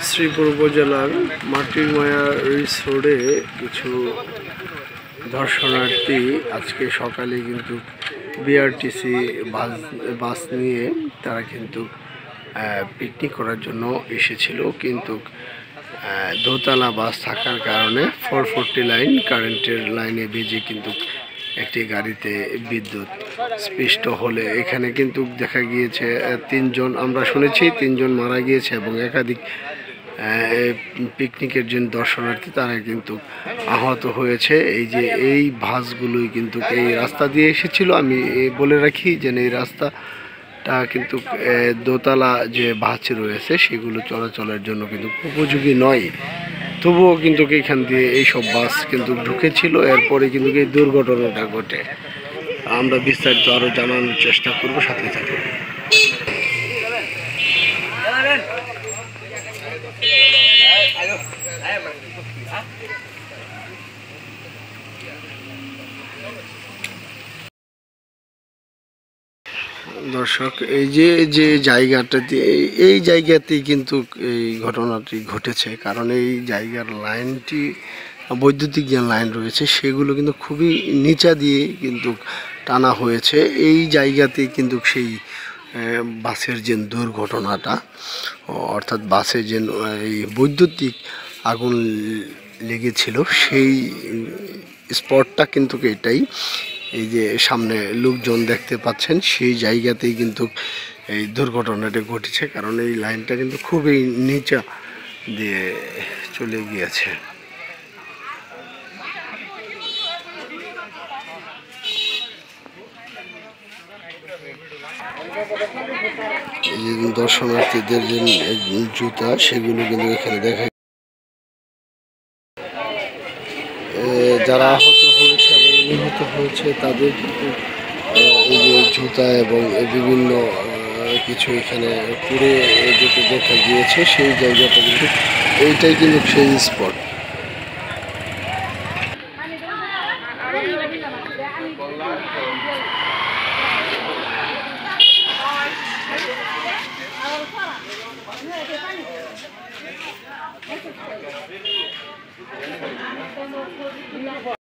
শ্রীপুর উপজেলার মাটিরমায়া রিস রোডে কিছু দর্শনার্থী আজকে সকালে কিন্তু বিআরটিসি বাস নিয়ে তারা কিন্তু পিকনিক করার জন্য এসেছিল, কিন্তু দোতলা বাস থাকার কারণে 440 লাইন কারেন্টের লাইনে বেজে কিন্তু একটি গাড়িতে বিদ্যুৎ স্পৃষ্ট হলে এখানে কিন্তু দেখা গিয়েছে 3 জন, আমরা শুনেছি 3 জন মারা গিয়েছে এবং একাধিক পিকনিকের জন্য দর্শনার্থী তারা কিন্তু আহত হয়েছে। এই যে এই বাসগুলোই কিন্তু এই রাস্তা দিয়ে এসেছিল। আমি বলে রাখি যে এই রাস্তাটা কিন্তু দোতলা যে বাস রয়েছে সেগুলো চলাচলের জন্য কিন্তু উপযোগী নয়, তবুও কিন্তু এখান দিয়ে এইসব বাস কিন্তু ঢুকেছিল। এরপরে কিন্তু এই দুর্ঘটনাটা ঘটে। আমরা বিস্তারিত আরও জানানোর চেষ্টা করব, সাথে থাকুন। দর্শক, এই যে জায়গাটাতে এই জায়গাতেই কিন্তু এই ঘটনাটি ঘটেছে, কারণ এই জায়গার লাইনটি বৈদ্যুতিক যে লাইন রয়েছে সেগুলো কিন্তু খুবই নিচা দিয়ে কিন্তু টানা হয়েছে। এই জায়গাতেই কিন্তু সেই বাসের যে দুর্ঘটনাটা, অর্থাৎ বাসে যে এই বৈদ্যুতিক আগুন লেগেছিল সেই স্পটটা কিন্তু এটাই। এই যে সামনে লোকজন দেখতে পাচ্ছেন সেই জায়গাতেই কিন্তু এই দুর্ঘটনাটি ঘটেছে, কারণ এই লাইনটা কিন্তু খুবই নিচা দিয়ে চলে গিয়েছে। দর্শনার্থীদের যে জুতা সেগুলো কিন্তু এখানে দেখা, যারা আহত হয়েছে এবং নিহত হয়েছে তাদের কিন্তু এই যে জুতা এবং বিভিন্ন কিছু এখানে পুড়ে যেতে দেখা গিয়েছে। সেই জায়গাটা কিন্তু এইটাই কিন্তু সেই স্পট।